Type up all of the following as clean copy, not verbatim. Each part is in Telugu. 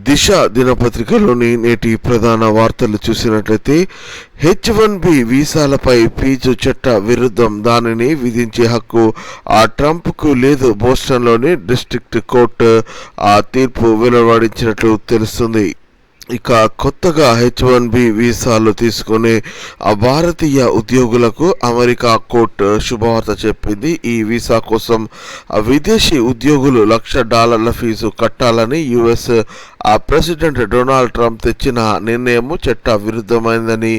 దిశ దినపత్రికలోని నేటి ప్రధాన వార్తలు చూసినట్లయితే H1B వీసాలపై ఫీజు చట్ట విరుద్ధం, దానిని విధించే హక్కు ట్రంప్కు లేదు. బోస్టన్లోని డిస్ట్రిక్ట్ కోర్టు తీర్పు వెలువడించినట్లు తెలుస్తుంది. ఇక కొత్తగా H1B వీసాలు తీసుకునే భారతీయ ఉద్యోగులకు అమెరికా కోర్టు శుభవార్త చెప్పింది. ఈ వీసా కోసం విదేశీ ఉద్యోగులు $1,00,000 ఫీజు కట్టాలని యుఎస్ ప్రెసిడెంట్ డొనాల్డ్ ట్రంప్ తెచ్చిన నిర్ణయం చట్ట విరుద్ధమైందని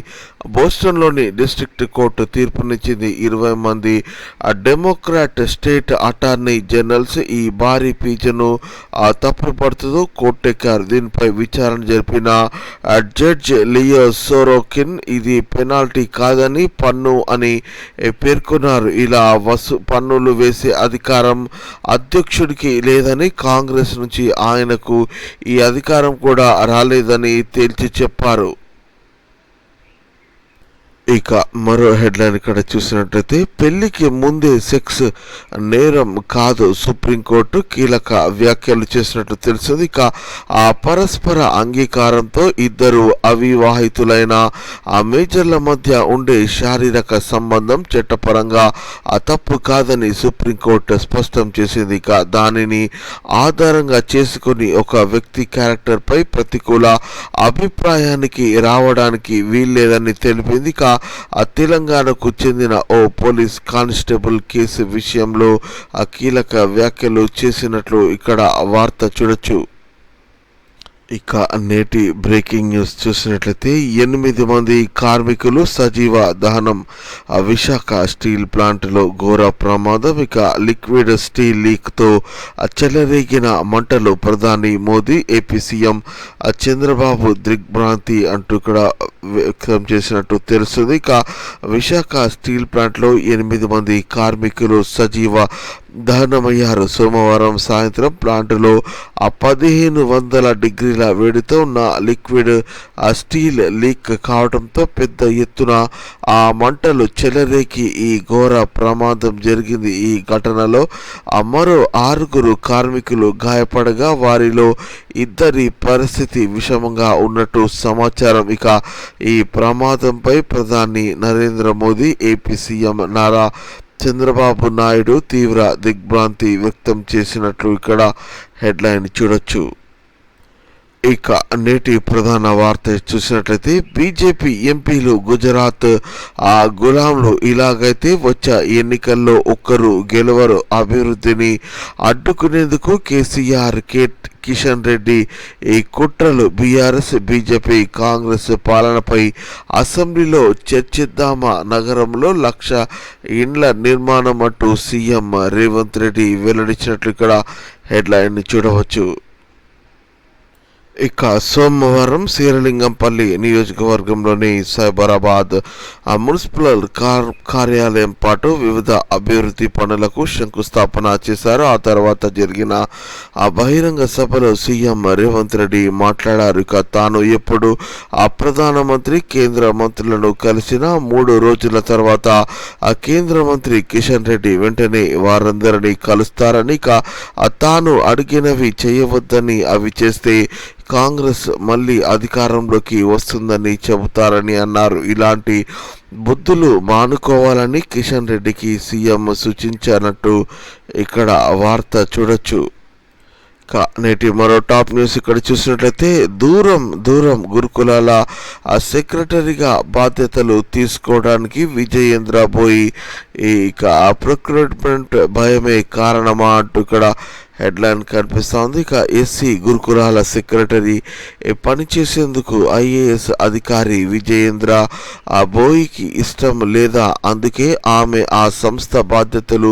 బోస్టన్లోని డిస్ట్రిక్ట్ కోర్టు తీర్పునిచ్చింది. 20 మంది డెమోక్రాట్ స్టేట్ అటార్నీ జనరల్స్ ఈ భారీ ఫీజును తప్పుపడుతూ కోర్టెక్కారు. దీనిపై విచారణ జరిపిన జడ్జ్ లియో సోరోకిన్ ఇది పెనాల్టీ కాదని పన్ను అని పేర్కొన్నారు. ఇలా పన్నులు వేసే అధికారం అధ్యక్షుడికి లేదని, కాంగ్రెస్ నుంచి ఆయనకు ఈ అధికారం కూడా రాలేదని తేల్చి చెప్పారు. ఇక మరో హెడ్లైన్ ఇక్కడ చూసినట్లయితే పెళ్లికి ముందే సెక్స్ నేరం కాదు, సుప్రీంకోర్టు కీలక వ్యాఖ్యలు చేసినట్టు తెలుస్తుంది. ఇక పరస్పర అంగీకారంతో ఇద్దరు అవివాహితులైన మేజర్ల మధ్య ఉండే శారీరక సంబంధం చట్టపరంగా తప్పు కాదని సుప్రీంకోర్టు స్పష్టం చేసింది. ఇక దానిని ఆధారంగా చేసుకుని ఒక వ్యక్తి క్యారెక్టర్పై ప్రతికూల అభిప్రాయానికి రావడానికి వీల్లేదని తెలిపింది. ఇక తెలంగాణకు చెందిన ఓ పోలీస్ కానిస్టేబుల్ కేసు విషయంలో కీలక వ్యాఖ్యలు చేసినట్లు ఇక్కడ వార్త చూడొచ్చు. ఇక నేటి బ్రేకింగ్ న్యూస్ చూసినట్లయితే 8 మంది కార్మికులు సజీవ దహనం, విశాఖ స్టీల్ ప్లాంట్లో ఘోర ప్రమాదం. ఇక లిక్విడ్ స్టీల్ లీక్తో చెలరేగిన మంటలు, ప్రధాని మోదీ ఏపీ సీఎం చంద్రబాబు దిగ్భ్రాంతి అంటూ ఇక్కడ వ్యక్తం చేసినట్టు తెలుస్తుంది. ఇక విశాఖ స్టీల్ ప్లాంట్లో 8 మంది కార్మికులు సజీవ దహనమయ్యారు. సోమవారం సాయంత్రం ప్లాంటులో 1500 డిగ్రీల వేడితో ఉన్న లిక్విడ్ స్టీల్ లీక్ కావడంతో పెద్ద ఎత్తున మంటలు చెలరేగి ఈ ఘోర ప్రమాదం జరిగింది. ఈ ఘటనలో మరో 6 కార్మికులు గాయపడగా వారిలో 2 పరిస్థితి విషమంగా ఉన్నట్టు సమాచారం. ఇక ఈ ప్రమాదంపై ప్రధాని నరేంద్ర మోదీ, ఏపీ సీఎం నారా చంద్రబాబు నాయుడు తీవ్ర దిగ్భ్రాంతి వ్యక్తం చేసినట్లు ఇక్కడ హెడ్లైన్ చూడొచ్చు. ఇక నేటి ప్రధాన వార్త చూసినట్లయితే బీజేపీ ఎంపీలు గుజరాత్ గులాంలు ఇలాగైతే వచ్చే ఎన్నికల్లో ఒక్కరు గెలవరు, అభివృద్ధిని అడ్డుకునేందుకు కేసీఆర్, కిషన్ రెడ్డి ఈ కుట్రలు, బీఆర్ఎస్ బీజేపీ కాంగ్రెస్ పాలనపై అసెంబ్లీలో చర్చిద్దామా, నగరంలో 1,00,000 ఇండ్ల నిర్మాణం అంటూ సీఎం రేవంత్ రెడ్డి వెల్లడించినట్లు ఇక్కడ హెడ్లైన్ చూడవచ్చు. ఇక సోమవారం శ్రీలింగంపల్లి నియోజకవర్గంలోని సైబరాబాద్ మున్సిపల్ కార్యాలయం పాటు వివిధ అభివృద్ధి పనులకు శంకుస్థాపన చేశారు. ఆ తర్వాత జరిగిన బహిరంగ సభలో సీఎం రేవంత్ రెడ్డి మాట్లాడారు. ఇక తాను ఎప్పుడు ప్రధానమంత్రి, కేంద్ర మంత్రులను కలిసిన 3 రోజుల తర్వాత కేంద్ర మంత్రి కిషన్ రెడ్డి వెంటనే వారందరినీ కలుస్తారని, ఇక తాను అడిగినవి చేయవద్దని, అవి చేస్తే కాంగ్రెస్ మళ్ళీ అధికారంలోకి వస్తుందని చెబుతారని అన్నారు. ఇలాంటి బుద్ధులు మానుకోవాలని కిషన్ రెడ్డికి సీఎం సూచించారన్నట్టు ఇక్కడ వార్త చూడొచ్చు. నేటి మరో టాప్ న్యూస్ ఇక్కడ చూసినట్లయితే దూరం గురుకులాల సెక్రటరీగా బాధ్యతలు తీసుకోవడానికి విజయేంద్ర బోయి ఇక ప్రొక్యూర్మెంట్ భయమే కారణమా అంటూ ఇక్కడ హెడ్లైన్ కనిపిస్తోంది. ఇక ఎస్సీ గురుకులాల సెక్రటరీ పనిచేసేందుకు ఐఏఎస్ అధికారి విజయేంద్ర బోయికి ఇష్టం లేదా, అందుకే ఆమె ఆ సంస్థ బాధ్యతలు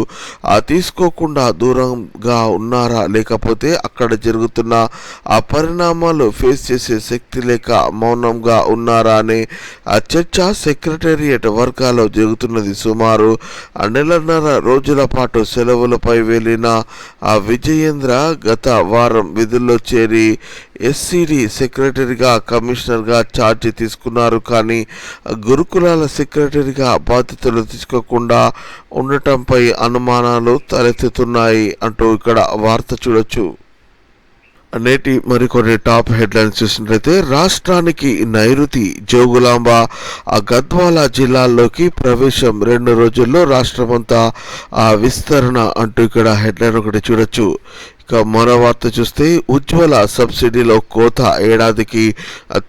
తీసుకోకుండా దూరంగా ఉన్నారా, లేకపోతే అక్కడ జరుగుతున్న పరిణామాలు ఫేస్ చేసే శక్తి లేక మౌనంగా ఉన్నారా అనే చర్చ సెక్రటేరియట్ వర్గాల్లో జరుగుతున్నది. సుమారు 1.5 రోజుల పాటు సెలవులపై వెళ్లిన విజయేంద్ర గత వారం విధుల్లో చేరి ఎస్సీడీ సెక్రటరీగా, కమిషనర్గా ఛార్జీ తీసుకున్నారు. కానీ గురుకులాల సెక్రటరీగా బాధ్యతలు తీసుకోకుండా ఉండటంపై అనుమానాలు తలెత్తుతున్నాయి అంటూ ఇక్కడ వార్త చూడొచ్చు. నేటి మరికొన్ని టాప్ హెడ్లైన్స్ చూసినట్లయితే రాష్ట్రానికి నైరుతి జోగులాంబ గద్వాల జిల్లాల్లోకి ప్రవేశం 2 రోజుల్లో రాష్ట్రమంతా విస్తరణ అంటూ ఇక్కడ హెడ్లైన్ ఒకటి చూడొచ్చు. ఇక మరో వార్త చూస్తే ఉజ్వల సబ్సిడీలో కోత ఏడాదికి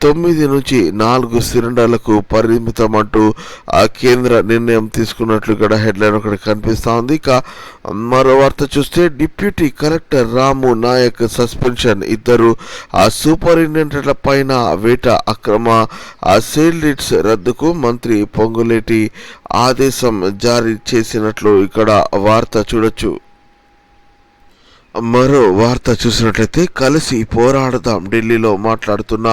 9 నుంచి 4 సిలిండర్లకు పరిమితం అంటూ కేంద్ర నిర్ణయం తీసుకున్నట్లు ఇక్కడ హెడ్లైన్ ఒకటి కనిపిస్తూ ఉంది. ఇక మరో వార్త చూస్తే డిప్యూటీ కలెక్టర్ రాము నాయక్ సస్పెన్షన్, 2 సూపరింటెండెంట్ల పైన వేట అక్రమ సేల్ లీడ్స్ రద్దుకు మంత్రి పొంగులేటి ఆదేశం జారీ చేసినట్లు ఇక్కడ వార్త చూడొచ్చు. మరో వార్త చూసినట్లయితే కలిసి పోరాడదాం ఢిల్లీలో మాట్లాడుతున్న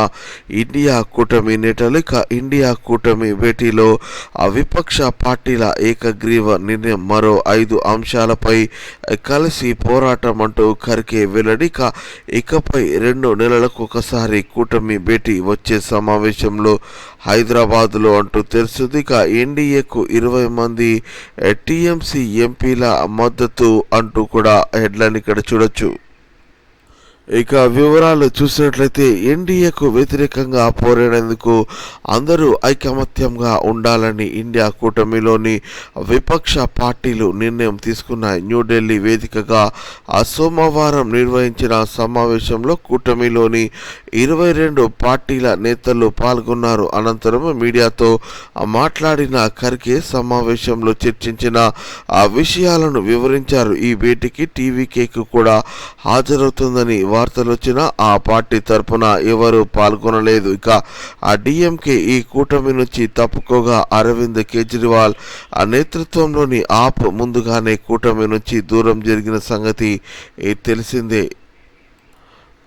ఇండియా కూటమి నేతలు. ఇక ఇండియా కూటమి భేటీలో విపక్ష పార్టీల ఏకగ్రీవ నిర్ణయం, మరో 5 అంశాలపై కలిసి పోరాటం అంటూ ఖర్గే వెల్లడి. ఇకపై 2 నెలలకు ఒకసారి కూటమి భేటీ, వచ్చే సమావేశంలో హైదరాబాద్లో అంటూ తెలుస్తుంది. ఇక ఎన్డీఏకు 20 మంది టీఎంసీ ఎంపీల మద్దతు అంటూ కూడా హెడ్లైన్ ఇక్కడ చూడొచ్చు. ఇక వివరాలు చూసినట్లయితే ఎన్డీఏకు వ్యతిరేకంగా పోరాడేందుకు అందరూ ఐకమత్యంగా ఉండాలని ఇండియా కూటమిలోని విపక్ష పార్టీలు నిర్ణయం తీసుకున్నాయి. న్యూఢిల్లీ వేదికగా సోమవారం నిర్వహించిన సమావేశంలో కూటమిలోని 22 పార్టీల నేతలు పాల్గొన్నారు. అనంతరం మీడియాతో మాట్లాడిన ఖర్గే సమావేశంలో చర్చించిన విషయాలను వివరించారు. ఈ భేటీకి టీవీకేకు కూడా హాజరవుతుందని వార్తలు వచ్చినా ఆ పార్టీ తరపున ఎవరు పాల్గొనలేదు. ఇక డిఎంకే ఈ కూటమి నుంచి తప్పుకోగా అరవింద్ కేజ్రీవాల్ నేతృత్వంలోని ఆప్ ముందుగానే కూటమి నుంచి దూరం జరిగిన సంగతి తెలిసిందే.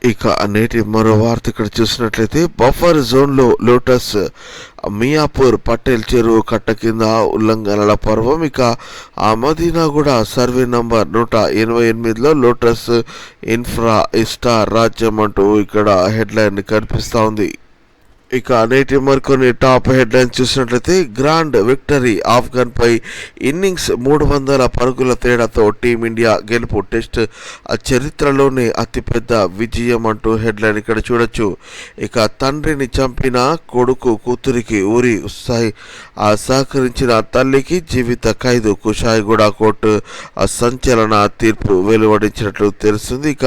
ఇక నేటి మరో వార్త ఇక్కడ చూసినట్లయితే బఫర్ జోన్లో లోటస్ మియాపూర్ పటేల్ చెరువు కట్ట కింద ఉల్లంఘనల పర్వం. ఇక మదీనాగూడ సర్వే నంబర్ 188లో లోటస్ ఇన్ఫ్రా స్టార్ రాజ్యం అంటూ ఇక్కడ హెడ్లైన్ కనిపిస్తూ ఉంది. ఇక నేటి మరికొన్ని టాప్ హెడ్లైన్స్ చూసినట్లయితే గ్రాండ్ విక్టరీ, ఆఫ్ఘన్పై ఇన్నింగ్స్ 300 పరుగుల తేడాతో టీమిండియా గెలుపు, టెస్ట్ చరిత్రలోనే అతిపెద్ద విజయం అంటూ హెడ్లైన్ ఇక్కడ చూడొచ్చు. ఇక తండ్రిని చంపిన కొడుకు కూతురికి ఊరి సహకరించిన తల్లికి జీవిత ఖైదు, కుషాయిగూడ కోర్టు సంచలన తీర్పు వెలువడించినట్లు తెలుస్తుంది. ఇక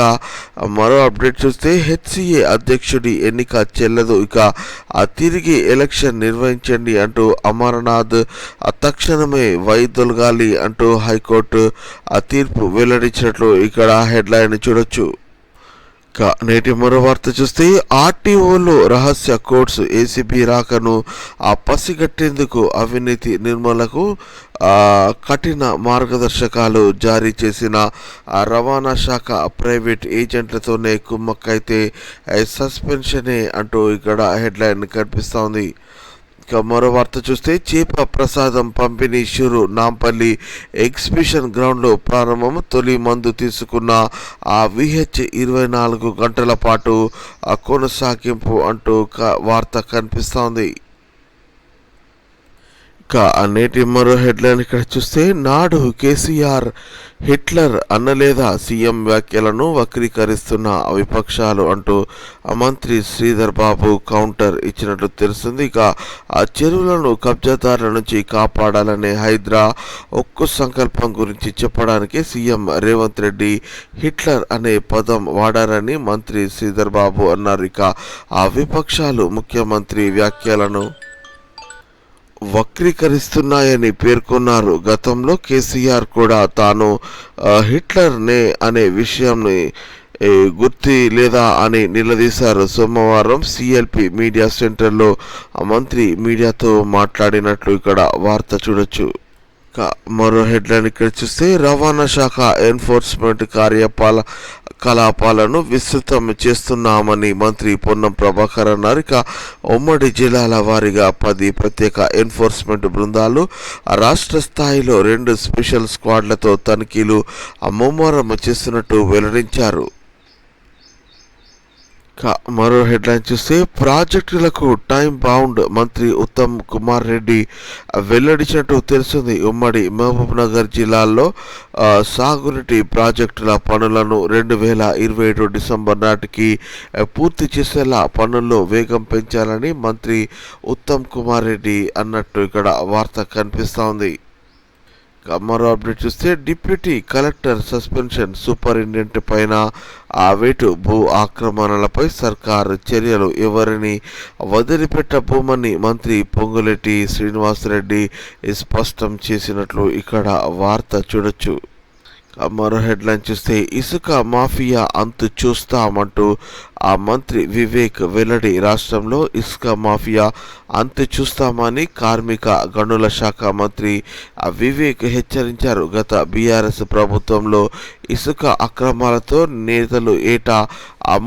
మరో అప్డేట్ చూస్తే హెచ్సిఏ అధ్యక్షుడి ఎన్నిక చెల్లదు, ఇక తిరిగి ఎలక్షన్ నిర్వహించండి అంటూ అమర్నాథ్ తక్షణమే వైదొలగాలి అంటూ హైకోర్టు తీర్పు వెల్లడించినట్లు ఇక్కడ హెడ్లైన్ చూడొచ్చు. నేటి మరో వార్త చూస్తే ఆర్టీఓలో రహస్య కోర్ట్స్, ఏసీబీ రాకను పసిగట్టేందుకు అవినీతి నిర్మూలనకు కఠిన మార్గదర్శకాలు జారీ చేసిన రవాణా శాఖ ప్రైవేట్ ఏజెంట్లతోనే కుమ్మక్కైతే సస్పెన్షనే అంటూ ఇక్కడ హెడ్లైన్ కనిపిస్తోంది. ఇక మరో వార్త చూస్తే చేప ప్రసాదం పంపిణీ షురు, నాంపల్లి ఎగ్జిబిషన్ గ్రౌండ్లో ప్రారంభం, తొలి మందు తీసుకున్న విహెచ్ 24 గంటల పాటు కొనసాగింపు అంటూ వార్త కనిపిస్తోంది. నేటి మరో హెడ్లైన్ ఇక్కడ చూస్తే నాడు కేసీఆర్ హిట్లర్ అన్నలేదా, సీఎం వ్యాఖ్యలను వక్రీకరిస్తున్న విపక్షాలు అంటూ మంత్రి శ్రీధర్ బాబు కౌంటర్ ఇచ్చినట్లు తెలుస్తుంది. ఇక ఆ చెరువులను కబ్జాదారుల నుంచి కాపాడాలనే హైడ్రా ఒక్క సంకల్పం గురించి చెప్పడానికి సీఎం రేవంత్ రెడ్డి హిట్లర్ అనే పదం వాడారని మంత్రి శ్రీధర్ బాబు అన్నారు. ఇక ఆ విపక్షాలు ముఖ్యమంత్రి వ్యాఖ్యలను వక్రీకరిస్తున్నాయని పేర్కొన్నారు. గతంలో కేసీఆర్ కూడా తాను హిట్లర్నే అనే విషయంని గుర్తి లేదా అని నిలదీశారు. సోమవారం సిఎల్పి మీడియా సెంటర్లో మంత్రి మీడియాతో మాట్లాడినట్లు ఇక్కడ వార్త చూడొచ్చు. మరో హెడ్లైన్ ఇక్కడ చూస్తే రవాణా శాఖ ఎన్ఫోర్స్మెంట్ కార్యకలాపాలను విస్తృతం చేస్తున్నామని మంత్రి పొన్నం ప్రభాకర్ అన్నారు. ఇక ఉమ్మడి జిల్లాల వారీగా 10 ప్రత్యేక ఎన్ఫోర్స్మెంట్ బృందాలు, రాష్ట్ర స్థాయిలో 2 స్పెషల్ స్క్వాడ్లతో తనిఖీలు ముమ్మరం చేస్తున్నట్టు వెల్లడించారు. మరో హెడ్లైన్ చూస్తే ప్రాజెక్టులకు టైం బౌండ్ మంత్రి ఉత్తమ్ కుమార్ రెడ్డి వెల్లడించినట్టు తెలిసింది. ఉమ్మడి మహబూబ్ నగర్ జిల్లాలో సాగునీటి ప్రాజెక్టుల పనులను 2027 డిసెంబర్ నాటికి పూర్తి చేసేలా పనుల్లో వేగం పెంచాలని మంత్రి ఉత్తమ్ కుమార్ రెడ్డి అన్నట్టు ఇక్కడ వార్త కనిపిస్తోంది. మరో అప్డేట్ చూస్తే డిప్యూటీ కలెక్టర్ సస్పెన్షన్, సూపరింటెండెంట్ పైన వేటు, భూ ఆక్రమణలపై సర్కారు చర్యలు, ఎవరిని వదిలిపెట్టబోమని మంత్రి పొంగులేటి శ్రీనివాసరెడ్డి స్పష్టం చేసినట్లు ఇక్కడ వార్త చూడొచ్చు. మరో హెడ్లైన్ చూస్తే ఇసుక మాఫియా అంతు చూస్తామంటూ ఆ మంత్రి వివేక్ వెల్లడి. రాష్ట్రంలో ఇసుక మాఫియా అంతు చూస్తామని కార్మిక గనుల శాఖ మంత్రి వివేక్ హెచ్చరించారు. గత బీఆర్ఎస్ ప్రభుత్వంలో ఇసుక అక్రమాలతో నేతలు ఏటా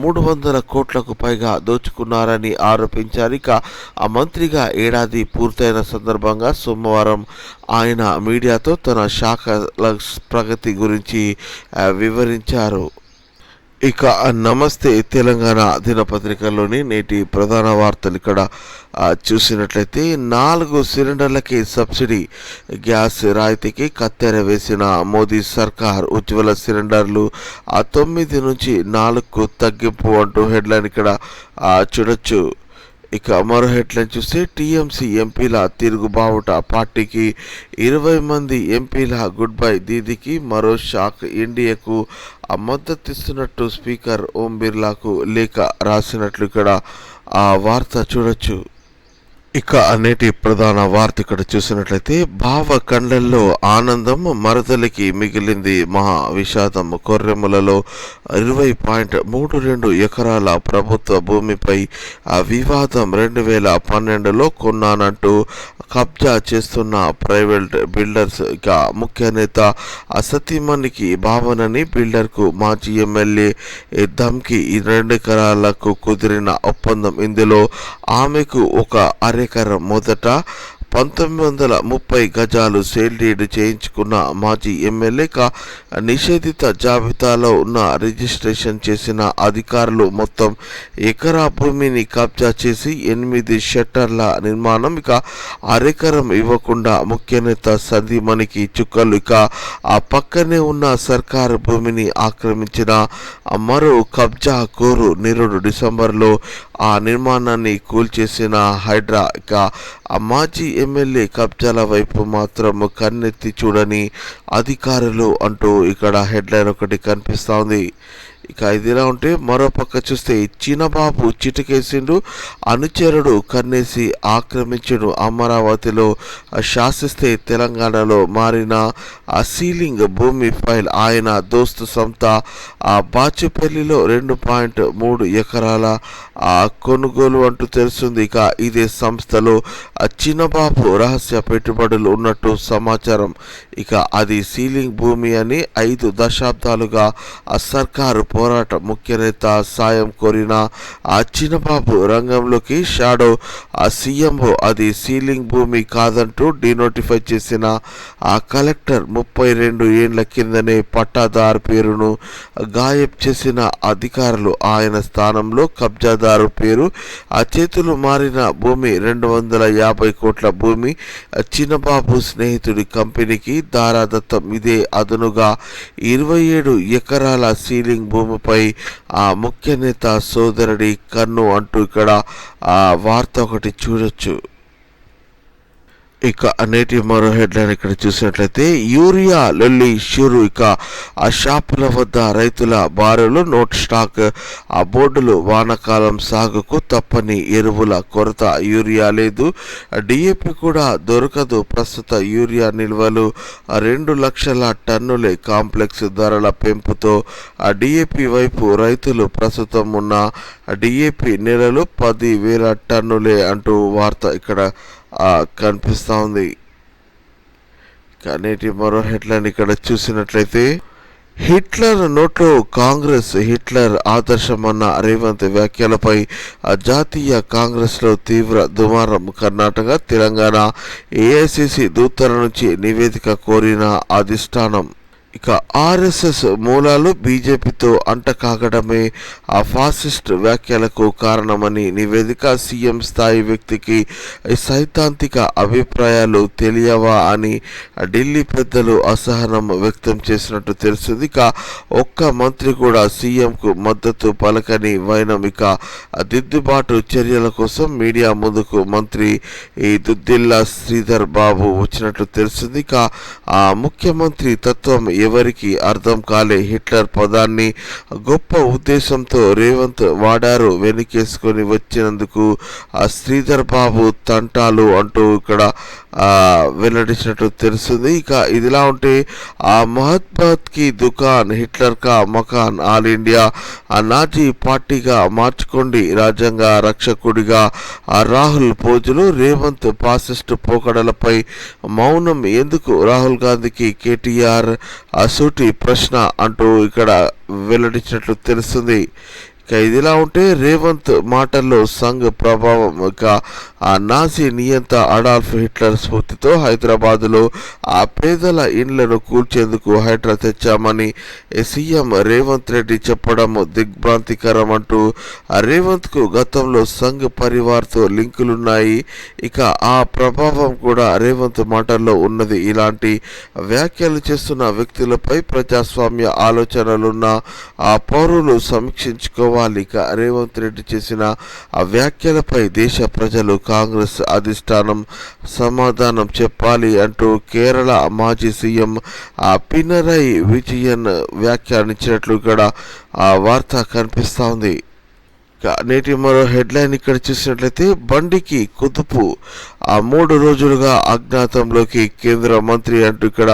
300 కోట్లకు పైగా దోచుకున్నారని ఆరోపించారు. ఇక ఆ మంత్రిగా ఏడాది పూర్తయిన సందర్భంగా సోమవారం ఆయన మీడియాతో తన శాఖల ప్రగతి గురించి వివరించారు. ఇక నమస్తే తెలంగాణ దినపత్రికలోని నేటి ప్రధాన వార్తలు ఇక్కడ చూసినట్లయితే 4 సిలిండర్లకి సబ్సిడీ, గ్యాస్ రాయితీకి కత్తెర వేసిన మోదీ సర్కార్, ఉజ్వల సిలిండర్లు 9 నుంచి 4కు తగ్గింపు అంటూ హెడ్లైన్ ఇక్కడ చూడొచ్చు. ఇక మరో హెడ్లైన్ చూస్తే టీఎంసీ ఎంపీల తిరుగుబావుట, పార్టీకి 20 మంది ఎంపీల గుడ్ బై, దీదీకి మరో షాక్, ఎన్డీఏకు మద్దతిస్తున్నట్టు స్పీకర్ ఓం బిర్లాకు లేఖ రాసినట్లు ఇక్కడ ఆ వార్త చూడొచ్చు. ఇక నేటి ప్రధాన వార్త ఇక్కడ చూసినట్లయితే భావ కండ్లల్లో ఆనందం, మరదలికి మిగిలింది మహా విషాదం. కొర్రెములలో 20.32 ఎకరాల ప్రభుత్వ భూమిపై వివాదం. 2012లో కొన్నానంటూ కబ్జా చేస్తున్న ప్రైవేట్ బిల్డర్స్. ఇక ముఖ్య నేత సతీమణికి భావనని బిల్డర్కు మాజీ ఎమ్మెల్యే ధమ్కి. 2 ఎకరాలకు కుదిరిన ఒప్పందం. ఇందులో ఆమెకు ఒక అరెకరం. మొదట 1930 గజాలు సేల్ డీడ్ చేయించుకున్న మాజీ ఎమ్మెల్యే నిషేధిత జాబితాలో ఉన్న రిజిస్ట్రేషన్ చేసిన అధికారులు మొత్తం ఎకరా భూమిని కబ్జా చేసి 8 షట్టర్ల నిర్మాణం. ఇక అరెకరం ఇవ్వకుండా ముఖ్య నేత సందీమణికి చుక్కలు. ఇక ఆ పక్కనే ఉన్న సర్కారు భూమిని ఆక్రమించిన మరో కబ్జా కోరు నిరుడు. డిసెంబర్లో ఆ నిర్మాణాన్ని కూల్చేసిన హైడ్రా. ఇక ఆ మాజీ ఎమ్మెల్యే కబ్జాల వైపు మాత్రం కన్నెత్తి చూడని అధికారులు అంటూ ఇక్కడ హెడ్లైన్ ఒకటి కనిపిస్తోంది. ఇక ఇదిలా ఉంటే మరోపక్క చూస్తే చిన్నబాబు చిటికేసిండు, అనుచరుడు కన్నేసి ఆక్రమించుడు. అమరావతిలో శాసిస్తే తెలంగాణలో మారిన ఆ సీలింగ్ భూమి ఫైల్. ఆయన దోస్తు సంస్థ బాచుపల్లిలో 2.3 ఎకరాల కొనుగోలు అంటూ తెలుస్తుంది. ఇక ఇదే సంస్థలో చిన్నబాబు రహస్య పెట్టుబడులు ఉన్నట్టు సమాచారం. ఇక అది సీలింగ్ భూమి అని 5 దశాబ్దాలుగా సర్కారు పోరాటం. ముఖ్య నేత సాయం కోరిన చిన్నబాబు రంగంలోకి షాడో సీఎంఓ. అది సీలింగ్ భూమి కాదంటూ డినోటిఫై చేసిన కలెక్టర్ 32 ఏండ్ల కిందనే పట్టాదారు పేరును గాయబ్ చేసిన అధికారులు. ఆయన స్థానంలో కబ్జాదారు పేరు, చేతులు మారిన భూమి. 250 కోట్ల భూమి చిన్నబాబు స్నేహితుడి కంపెనీకి దారాదత్తం. ఇదే అదనుగా 27 ఎకరాల సీలింగ్ భూమిపై ముఖ్య నేత సోదరుడి కన్ను అంటూ ఇక్కడ వార్త ఒకటి చూడొచ్చు. ఇక నేటి మరో హెడ్లైన్ ఇక్కడ చూసినట్లయితే యూరియా లొల్లి షురు. ఇక ఆ షాపుల వద్ద రైతుల బారులు, నోట్ స్టాక్ బోర్డులు. వానాకాలం సాగుకు తప్పని ఎరువుల కొరత, యూరియా లేదు, డిఏపి కూడా దొరకదు. ప్రస్తుత యూరియా నిల్వలు 2 లక్షల టన్నులే. కాంప్లెక్స్ ధరల పెంపుతో డిఏపి వైపు రైతులు. ప్రస్తుతం ఉన్న డిఏపి నెలలు 10,000 టన్నులే అంటూ వార్త ఇక్కడ కనిపిస్తూ ఉంది. నేటి మరో హెడ్లైన్ ఇక్కడ చూసినట్లయితే హిట్లర్ నోట్లో కాంగ్రెస్, హిట్లర్ ఆదర్శమన్న రేవంత్ వ్యాఖ్యలపై జాతీయ కాంగ్రెస్లో తీవ్ర దుమారం. కర్ణాటక, తెలంగాణ ఏఐసిసి దూతల నుంచి నివేదిక కోరిన అధిష్టానం. ఇక ఆర్ఎస్ఎస్ మూలాలు బీజేపీతో అంటకాగడమే ఆ ఫాసిస్ట్ వ్యాఖ్యలకు కారణమని నివేదిక. సీఎం స్థాయి వ్యక్తికి సైద్ధాంతిక అభిప్రాయాలు తెలియవా అని ఢిల్లీ పెద్దలు అసహనం వ్యక్తం చేసినట్టు తెలిసింది. ఇక ఒక్క మంత్రి కూడా సీఎంకు మద్దతు పలకని వైనం. ఇక దిద్దుబాటు చర్యల కోసం మీడియా ముందుకు మంత్రి దుద్దిల్లా శ్రీధర్ బాబు వచ్చినట్టు తెలిసింది. ఇక ఆ ముఖ్యమంత్రి తత్వం ఎవరికి అర్థం కాలే. హిట్లర్ పదాన్ని గొప్ప ఉద్దేశంతో రేవంత్ వాడారు. వెనుకేసుకొని వచ్చినందుకు శ్రీధర్ బాబు తంటాలు అంటూ ఇక్కడ వెల్లడించినట్టు తెలుస్తుంది. ఇక ఇదిలా ఉంటే ఆ మహమ్మద్ కి దుకాన్, హిట్లర్ కా మకాన్, ఆల్ ఇండియా నాజీ పార్టీగా మార్చుకోండి, రాజ్యాంగ రక్షకుడిగా రాహుల్ పోజులు, రేవంత్ ఫాసిస్ట్ పోకడలపై మౌనం ఎందుకు, రాహుల్ గాంధీకి కేటీఆర్ సూటి ప్రశ్న అంటూ ఇక్కడ వెల్లడించినట్లు తెలుస్తుంది. ఇక ఇదిలా ఉంటే రేవంత్ మాటల్లో సంఘ్ ప్రభావం. ఇక ఆ నాజీ నియంత అడాల్ఫ్ హిట్లర్ స్ఫూర్తితో హైదరాబాదులో ఆ పేదల ఇండ్లను కూల్చేందుకు హైడ్రా తెచ్చామని సీఎం రేవంత్ రెడ్డి చెప్పడం దిగ్భ్రాంతికరం అంటూ రేవంత్కు గతంలో సంఘ్ పరివార్తో లింకులున్నాయి. ఇక ఆ ప్రభావం కూడా రేవంత్ మాటల్లో ఉన్నది. ఇలాంటి వ్యాఖ్యలు చేస్తున్న వ్యక్తులపై ప్రజాస్వామ్య ఆలోచనలున్న ఆ పౌరులు సమీక్షించుకోవాలి. ఇక రేవంత్ రెడ్డి చేసిన ఆ వ్యాఖ్యలపై దేశ ప్రజలు, కాంగ్రెస్ అధిష్టానం సమాధానం చెప్పాలి అంటూ కేరళ మాజీ సీఎం పినరయి విజయన్ వ్యాఖ్యానించినట్లు ఇక్కడ ఆ వార్త కనిపిస్తూ ఉంది. నేటి మరో హెడ్లైన్ ఇక్కడ చూసినట్లయితే బండికి కుదుపు, ఆ 3 రోజులుగా అజ్ఞాతంలోకి కేంద్ర మంత్రి అంటూ ఇక్కడ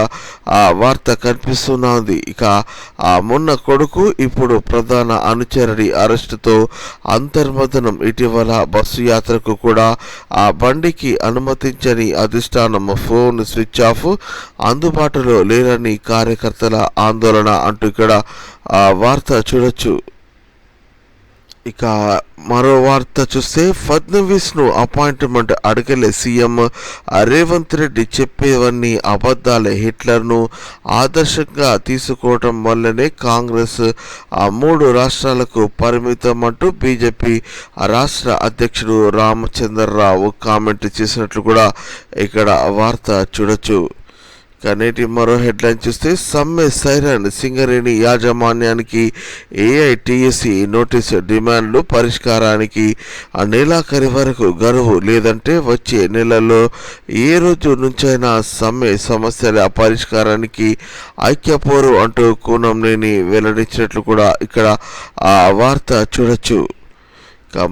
ఆ వార్త కనిపిస్తున్నా ఉంది. ఇక ఆ మొన్న కొడుకు ఇప్పుడు ప్రధాన అనుచరుడి అరెస్టుతో అంతర్మథనం. ఇటీవల బస్సు యాత్రకు కూడా ఆ బండికి అనుమతించని అధిష్టానం, ఫోన్ స్విచ్ ఆఫ్, అందుబాటులో లేరని కార్యకర్తల ఆందోళన అంటూ ఇక్కడ ఆ వార్త చూడొచ్చు. ఇక మరో వార్త చూస్తే ఫడ్నవీస్ను అపాయింట్మెంట్ అడగలే సీఎం రేవంత్ రెడ్డి, చెప్పేవన్నీ అబద్ధాలే, హిట్లర్ను ఆదర్శంగా తీసుకోవటం వల్లనే కాంగ్రెస్ 3 రాష్ట్రాలకు పరిమితం అంటూ బీజేపీ రాష్ట్ర అధ్యక్షుడు రామచంద్రరావు కామెంట్ చేసినట్లు కూడా ఇక్కడ వార్త చూడొచ్చు. నేటి మరో హెడ్లైన్ చూస్తే సమ్మె సైరన్, సింగరేణి యాజమాన్యానికి ఏఐటియుసి నోటీసు, డిమాండ్లు పరిష్కారానికి నెలాఖరి వరకు గడువు, లేదంటే వచ్చే నెలలో ఏ రోజు నుంచైనా సమ్మె సమస్యల పరిష్కారానికి ఐక్యపోరు అంటూ కూనంనేని వెల్లడించినట్లు కూడా ఇక్కడ ఆ వార్త చూడొచ్చు.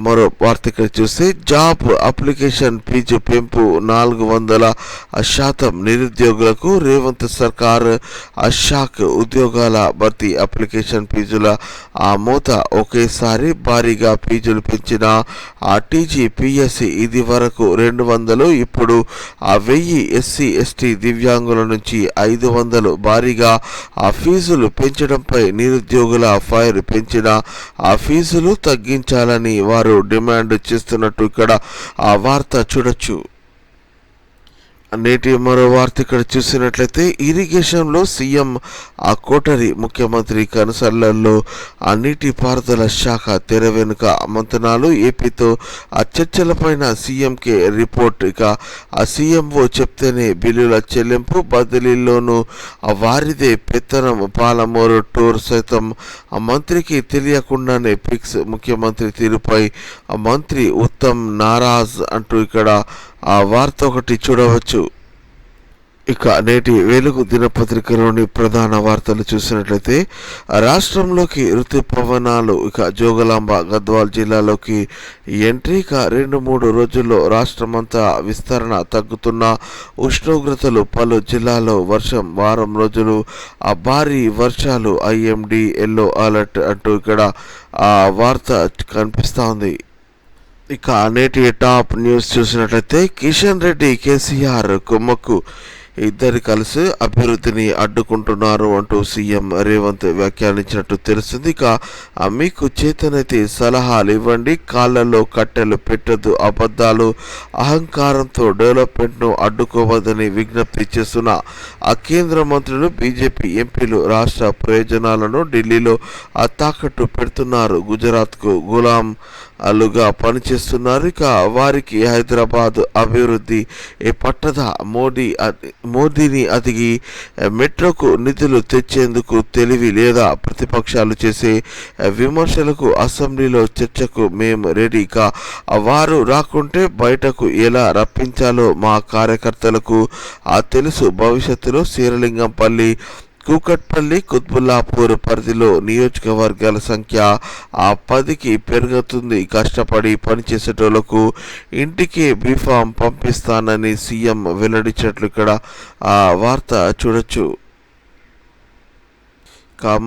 మరో వార్త ఇక్కడ చూస్తే జాబ్ అప్లికేషన్ ఫీజు పెంపు 400% నిరుద్యోగులకు రేవంత్ సర్కార్ షాక్. ఉద్యోగాల భర్తీ అప్లికేషన్ ఫీజుల ఆ మోత ఒకేసారి భారీగా ఫీజులు పెంచిన టీజీపీఎస్సీ ఇది వరకు 200, ఇప్పుడు 1000 ఎస్సీ ఎస్టీ దివ్యాంగుల నుంచి 500 భారీగా ఆ ఫీజులు పెంచడంపై నిరుద్యోగుల ఫైర్. పెంచిన ఆ ఫీజులు తగ్గించాలని వారు డిమాండ్ చేస్తున్నట్టు ఇక్కడ ఆ వార్త చూడొచ్చు. నేటి మరో వార్త ఇక్కడ చూసినట్లయితే ఇరిగేషన్లో సీఎం కోటరి, ముఖ్యమంత్రి కనుసల్లల్లో నీటిపారుదల శాఖ తెర వెనుక మంతనాలు, ఏపీతో చర్చలపైన సీఎంకే రిపోర్ట్. ఇక సీఎంఓ చెప్తేనే బిల్లుల చెల్లింపు, బదిలీల్లోనూ వారిదే పెత్తనం, పాలమూరు టూర్ సైతం మంత్రికి తెలియకుండానే ఫిక్స్, ముఖ్యమంత్రి తీరుపై మంత్రి ఉత్తమ్ నారాజ్ అంటూ ఇక్కడ ఆ వార్త ఒకటి చూడవచ్చు. ఇక నేటి వెలుగు దినపత్రికలోని ప్రధాన వార్తలు చూసినట్లయితే రాష్ట్రంలోకి ఋతుపవనాలు, ఇక జోగులాంబ గద్వాల్ జిల్లాలోకి ఎంట్రీ. ఇక 2-3 రోజుల్లో రాష్ట్రమంతా విస్తరణ, తగ్గుతున్న ఉష్ణోగ్రతలు, పలు జిల్లాలో వర్షం, వారం రోజులు భారీ వర్షాలు, ఐఎండీ ఎల్లో అలర్ట్ అంటూ ఇక్కడ ఆ వార్త కనిపిస్తూ ఉంది. ఇక నేటి టాప్ న్యూస్ చూసినట్లయితే కిషన్ రెడ్డి కేసీఆర్ కుమ్మక్కు, ఇద్దరు కలిసి అభివృద్ధిని అడ్డుకుంటున్నారు అంటూ సీఎం రేవంత్ వ్యాఖ్యానించినట్టు తెలుస్తుంది. ఇక మీకు చేతనైతే సలహాలు ఇవ్వండి, కాళ్లలో కట్టెలు పెట్టొద్దు, అబద్ధాలు అహంకారంతో డెవలప్మెంట్ను అడ్డుకోవద్దని విజ్ఞప్తి చేస్తున్న ఆ కేంద్ర మంత్రులు, బీజేపీ ఎంపీలు రాష్ట్ర ప్రయోజనాలను ఢిల్లీలో తాకట్టు పెడుతున్నారు. గుజరాత్కు గులాంలుగా పనిచేస్తున్నారు. ఇక వారికి హైదరాబాద్ అభివృద్ధి పట్టదా, మోదీని అదిగి మెట్రోకు నిధులు తెచ్చేందుకు తెలివి లేదా? ప్రతిపక్షాలు చేసే విమర్శలకు అసెంబ్లీలో చర్చకు మేము రెడీగా, వారు రాకుంటే బయటకు ఎలా రప్పించాలో మా కార్యకర్తలకు తెలుసు. భవిష్యత్తులో శ్రీలింగంపల్లి, కూకట్పల్లి, కుత్బుల్లాపూర్ పరిధిలో నియోజకవర్గాల సంఖ్య 10కి పెరుగుతుంది. కష్టపడి పనిచేసేటోళ్లకు ఇంటికి బీఫామ్ పంపిస్తానని సీఎం వెల్లడించినట్లు ఇక్కడ వార్త చూడొచ్చు.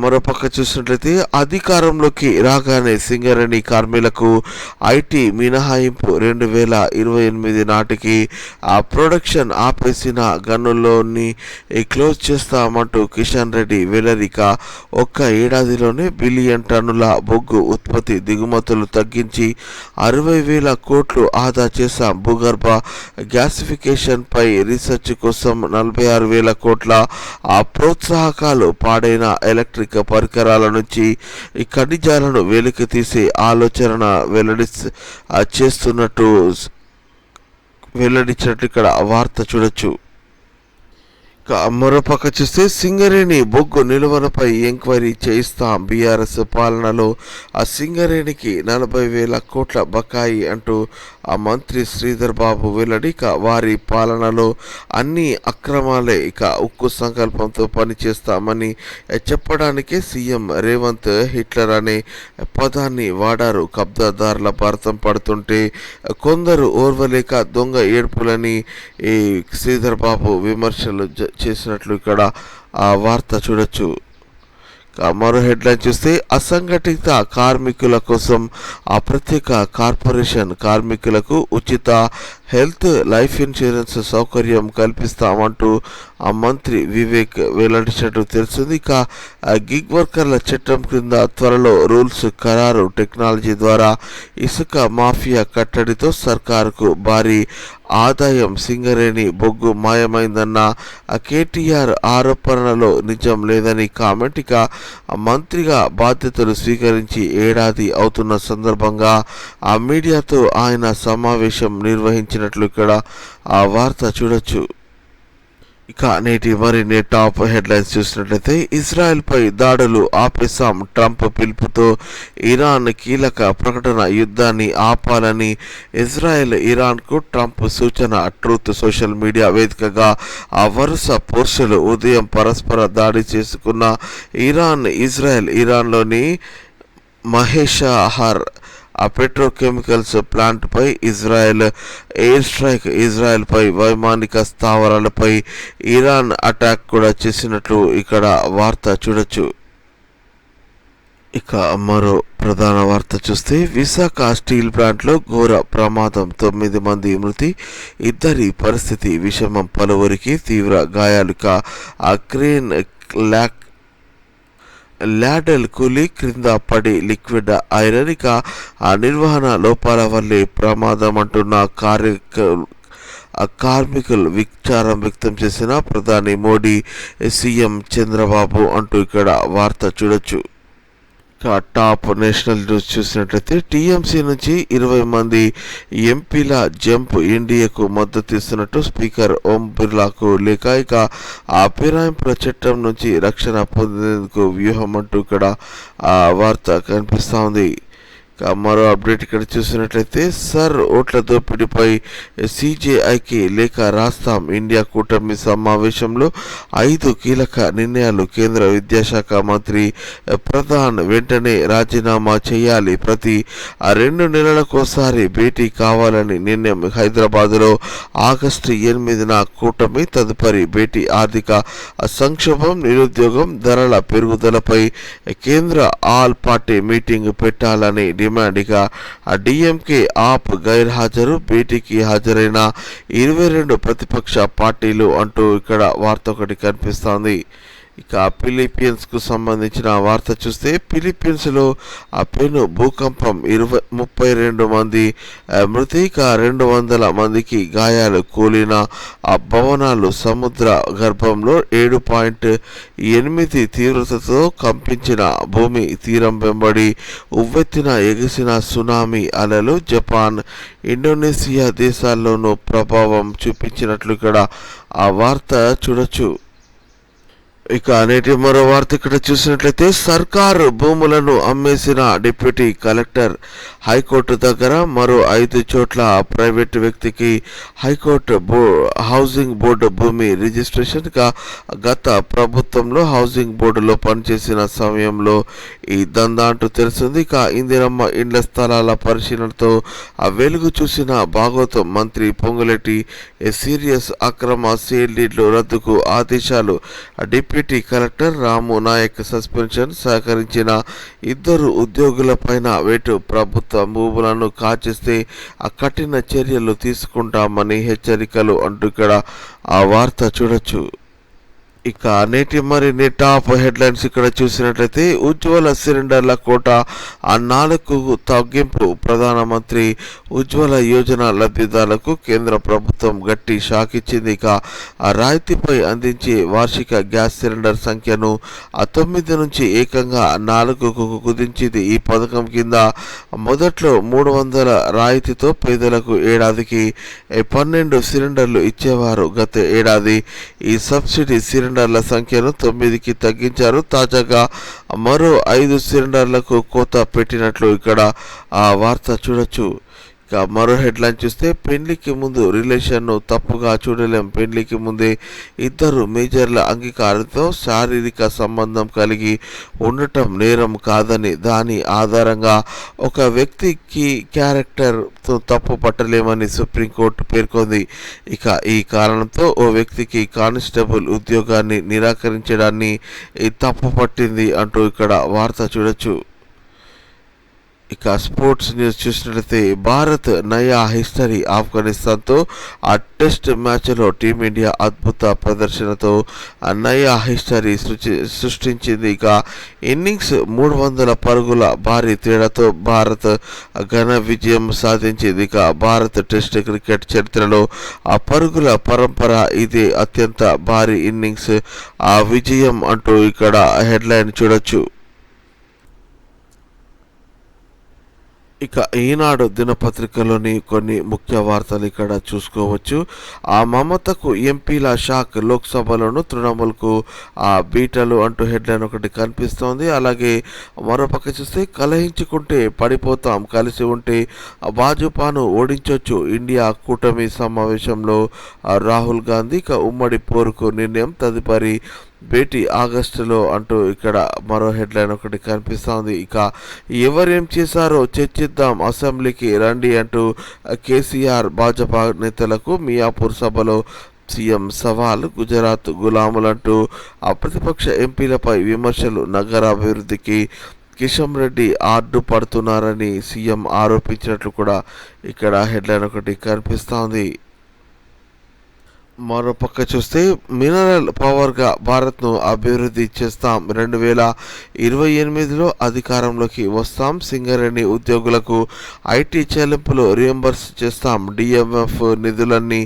మరోపక్క చూసినట్లయితే అధికారంలోకి రాగానే సింగరేణి కార్మికులకు ఐటీ మినహాయింపు 2028 నాటికి ప్రొడక్షన్ ఆపేసిన గనుల్లోని క్లోజ్ చేస్తామంటూ కిషన్ రెడ్డి వెల్లడిక. ఒక్క ఏడాదిలోనే బిలియన్ టన్నుల బొగ్గు ఉత్పత్తి, దిగుమతులు తగ్గించి 60,000 కోట్లు ఆదా చేశాం. భూగర్భ గ్యాసిఫికేషన్ పై రీసెర్చ్ కోసం 46,000 కోట్ల ప్రోత్సాహకాలు. పాడైన ఎలక్ట్రిక్ పరికరాల నుంచి ఈ ఖనిజాలను వెలికి తీసే ఆలోచన వెల్లడించినట్టు ఇక్కడ వార్త చూడొచ్చు. మరోపక్క చూస్తే సింగరేణి బొగ్గు నిలువలపై ఎంక్వైరీ చేయిస్తాం. బీఆర్ఎస్ పాలనలో సింగరేణికి 40,000 కోట్ల బకాయి అంటూ మంత్రి శ్రీధర్ బాబు వెల్లడి. వారి పాలనలో అన్ని అక్రమాలే, ఉక్కు సంకల్పంతో పనిచేస్తామని చెప్పడానికే సీఎం రేవంత్ హిట్లర్ అనే పదాన్ని వాడారు. కబ్జాదారుల భారతం పడుతుంటే కొందరు ఓర్వలేక దొంగ ఏడ్పులని శ్రీధర్ బాబు విమర్శలు చేసినట్లు ఇక్కడ వార్త చూడొచ్చు. మరో హెడ్లైన్ చూస్తే అసంఘటిత కార్మికుల కోసం ప్రత్యేక కార్పొరేషన్, కార్మికులకు ఉచిత హెల్త్, లైఫ్ ఇన్సూరెన్స్ సౌకర్యం కల్పిస్తామంటూ మంత్రి వివేక్ వెల్లడించినట్టు తెలిసింది. ఇక గిగ్ వర్కర్ల చట్టం క్రింద త్వరలో రూల్స్ ఖరారు. టెక్నాలజీ ద్వారా ఇసుక మాఫియా కట్టడితో సర్కారుకు భారీ ఆదాయం. సింగరేణి బొగ్గు మాయమైందన్న కేటీఆర్ ఆరోపణలో నిజం లేదని కామెంట్. ఇక మంత్రిగా బాధ్యతలు స్వీకరించి ఏడాది అవుతున్న సందర్భంగా మీడియాతో ఆయన సమావేశం నిర్వహించినట్లు ఇక్కడ వార్త చూడొచ్చు. ఇక నేటి మరిన్ని టాప్ హెడ్లైన్స్ చూసినట్లయితే ఇజ్రాయెల్పై దాడులు ఆపేశాం, ట్రంప్ పిలుపుతో ఇరాన్ కీలక ప్రకటన. యుద్ధాన్ని ఆపాలని ఇజ్రాయెల్ ఇరాన్కు ట్రంప్ సూచన. ట్రూత్ సోషల్ మీడియా వేదికగా వరుస పోస్టులు. ఉదయం పరస్పర దాడి చేసుకున్న ఇజ్రాయెల్ ఇరాన్లోని మహేషాహర్ పెట్రోకెమికల్స్ ప్లాంట్ పై ఇజ్రాయెల్ ఎయిర్ స్ట్రైక్. ఇజ్రాయెల్పై వైమానిక స్థావరాలపై ఇరాన్ అటాక్ కూడా చేసినట్లు ఇక్కడ వార్త చూడొచ్చు. ఇక మరో ప్రధాన వార్త చూస్తే విశాఖ స్టీల్ ప్లాంట్లో ఘోర ప్రమాదం, 9 మంది మృతి, 2 పరిస్థితి విషమం, పలువురికి తీవ్ర గాయాలు. క్రేన్ ల్యాడల్ కూలి క్రింద పడి లిక్విడ్ ఐరన్. ఇక నిర్వహణ లోపాల వల్లే ప్రమాదం అంటున్న కార్మికులు విచారం వ్యక్తం చేసిన ప్రధాని మోడీ, సీఎం చంద్రబాబు అంటూ ఇక్కడ వార్త చూడొచ్చు. టాప్ నేషనల్ న్యూస్ చూసినట్లయితే టీఎంసీ నుంచి 20 మంది ఎంపీల జంప్, ఎన్డీఏకు మద్దతు ఇస్తున్నట్టు స్పీకర్ ఓం బిర్లాకు లేఖ. ఇక ఫిరాయింపుల చట్టం నుంచి రక్షణ పొందేందుకు వ్యూహం అంటూ ఇక్కడ వార్త కనిపిస్తూ ఉంది. మరో అప్డేట్ ఇక్కడ చూసినట్లయితే ఓట్ల దోపిడీపై సిజేఐకి లేఖ రాస్తాం. ఇండియా కూటమి సమావేశంలో 5 కీలక నిర్ణయాలు. కేంద్ర విద్యాశాఖ మంత్రి ప్రధాన్ వెంటనే రాజీనామా చేయాలి. ప్రతి 2 నెలలకోసారి భేటీ కావాలని నిర్ణయం. హైదరాబాదులో ఆగస్టు 8న కూటమి తదుపరి భేటీ. ఆర్థిక సంక్షోభం, నిరుద్యోగం, ధరల పెరుగుదలపై కేంద్ర ఆల్ పార్టీ మీటింగ్ పెట్టాలని డిమాండ్. ఇక డిఎంకే ఆప్ గైర్హాజరు, భేటీకి హాజరైన 22 ప్రతిపక్ష పార్టీలు అంటూ ఇక్కడ వార్త ఒకటి కనిపిస్తోంది. ఇక ఫిలిప్పీన్స్కు సంబంధించిన వార్త చూస్తే ఫిలిప్పీన్స్లో పెను భూకంపం 32 మంది మృతి, ఇక 200 మందికి గాయాలు, కూలిన భవనాలు, సముద్ర గర్భంలో 7.8 తీవ్రతతో కంపించిన భూమి, తీరం వెంబడి ఉవ్వెత్తిన ఎగిసిన సునామీ అలలు, జపాన్, ఇండోనేషియా దేశాల్లోనూ ప్రభావం చూపించినట్లు ఇక్కడ ఆ వార్త చూడొచ్చు. ఇక నేటి మరో వార్త ఇక్కడ చూసినట్లయితే సర్కారు భూములను అమ్మేసిన డిప్యూటీ కలెక్టర్, హైకోర్టు దగ్గర మరో 5 చోట్ల ప్రైవేటు వ్యక్తికి హైకోర్టు హౌసింగ్ బోర్డు భూమి రిజిస్ట్రేషన్. గత ప్రభుత్వంలో హౌసింగ్ బోర్డులో పనిచేసిన సమయంలో ఈ దందా అంటూ తెలిసింది. ఇక ఇందిరమ్మ ఇండ్ల స్థలాల పరిశీలనతో వెలుగు చూసిన భాగవతం మంత్రి పొంగులేటి సీరియస్ అక్రమ సేల్ డీడ్లు రద్దుకు ఆదేశాలు. డిప్యూటీ కలెక్టర్ రాము నాయక్ సస్పెన్షన్, సహకరించిన 2 ఉద్యోగులపైన వేటు, ప్రభుత్వ భూములను కాచేస్తే కఠిన చర్యలు తీసుకుంటామని హెచ్చరికలు అంటూ ఇక్కడ ఆ వార్త చూడొచ్చు. ఇక నేటి మరిన్ని టాప్ హెడ్లైన్స్ ఇక్కడ చూసినట్లయితే ఉజ్వల సిలిండర్ల కోట 4కు తగ్గింపు, ప్రధానమంత్రి ఉజ్వల యోజన లబ్ధిదారులకు కేంద్ర ప్రభుత్వం గట్టి షాక్ ఇచ్చింది. ఇక రాయితీపై అందించే వార్షిక గ్యాస్ సిలిండర్ సంఖ్యను 9 నుంచి ఏకంగా 4కు కుదించింది. ఈ పథకం కింద మొదట్లో 300 రాయితీతో పేదలకు ఏడాదికి 12 సిలిండర్లు ఇచ్చేవారు. గత ఏడాది ఈ సబ్సిడీ సిలిండర్ల సంఖ్యను 9కి తగ్గించారు. తాజాగా మరో 5 సిలిండర్లకు కోత పెట్టినట్లు ఇక్కడ ఆ వార్త చూడొచ్చు. ఇక మరో హెడ్లైన్ చూస్తే పెళ్లికి ముందు రిలేషన్ను తప్పుగా చూడలేం, పెళ్లికి ముందే 2 మేజర్ల అంగీకారంతో శారీరక సంబంధం కలిగి ఉండటం నేరం కాదని, దాని ఆధారంగా ఒక వ్యక్తికి క్యారెక్టర్తో తప్పు పట్టలేమని సుప్రీంకోర్టు పేర్కొంది. ఇక ఈ కారణంతో ఓ వ్యక్తికి కానిస్టేబుల్ ఉద్యోగాన్ని నిరాకరించడాన్ని తప్పు పట్టింది అంటూ ఇక్కడ వార్త చూడొచ్చు. ఇక స్పోర్ట్స్ న్యూస్ చూసినట్లయితే భారత్ నయా హిస్టరీ, ఆఫ్ఘనిస్తాన్తో ఆ టెస్ట్ మ్యాచ్లో టీమిండియా అద్భుత ప్రదర్శనతో నయా హిస్టరీ సృష్టించింది. ఇక ఇన్నింగ్స్ 300 పరుగుల భారీ తేడాతో భారత్ ఘన విజయం సాధించింది. ఇక భారత్ టెస్ట్ క్రికెట్ చరిత్రలో ఆ పరుగుల పరంపర ఇదే అత్యంత భారీ ఇన్నింగ్స్ ఆ విజయం అంటూ ఇక్కడ హెడ్లైన్ చూడొచ్చు. ఇక ఈనాడు దినపత్రికలోని కొన్ని ముఖ్య వార్తలు ఇక్కడ చూసుకోవచ్చు. ఆ మమతకు ఎంపీల షాక్, లోక్సభలోను తృణమూల్కు ఆ బీటలు అంటూ హెడ్లైన్ ఒకటి కనిపిస్తోంది. అలాగే మరోపక్క చూస్తే కలహించుకుంటే పడిపోతాం, కలిసి ఉంటే భాజపాను ఓడించొచ్చు, ఇండియా కూటమి సమావేశంలో రాహుల్ గాంధీ. ఇక ఉమ్మడి పోరుకు నిర్ణయం, తదుపరి భేటీ ఆగస్టులో అంటూ ఇక్కడ మరో హెడ్లైన్ ఒకటి కనిపిస్తోంది. ఇక ఎవరేం చేశారో చర్చిద్దాం, అసెంబ్లీకి రండి అంటూ కేసీఆర్ భాజపా నేతలకు మియాపూర్ సభలో సీఎం సవాల్, గుజరాత్ గులాములంటూ ఆ ప్రతిపక్ష ఎంపీలపై విమర్శలు, నగరాభివృద్ధికి కిషన్ రెడ్డి అడ్డుపడుతున్నారని సీఎం ఆరోపించినట్లు కూడా ఇక్కడ హెడ్లైన్ ఒకటి కనిపిస్తోంది. మరోపక్క చూస్తే మినరల్ పవర్గా భారత్ను అభివృద్ధి చేస్తాం, 2028లో అధికారంలోకి వస్తాం, సింగరేణి ఉద్యోగులకు ఐటీ చెల్లింపులు రియంబర్స్ చేస్తాం, డిఎంఎఫ్ నిధులన్నీ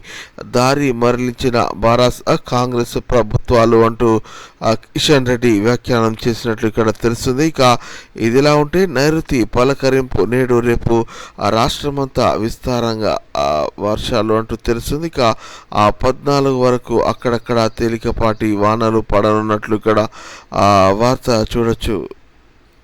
దారి మరలించిన బారాస్ కాంగ్రెస్ ప్రభుత్వాలు అంటూ కిషన్ రెడ్డి వ్యాఖ్యానం చేసినట్లు ఇక్కడ తెలుస్తుంది. ఇక ఇదిలా ఉంటే నైరుతి పలకరింపు, నేడు రేపు రాష్ట్రమంతా విస్తారంగా వర్షాలు అంటూ తెలుస్తుంది. ఇక ఆ 14 వరకు అక్కడక్కడ తేలికపాటి వానలు పడనున్నట్లు ఇక్కడ వార్త చూడొచ్చు.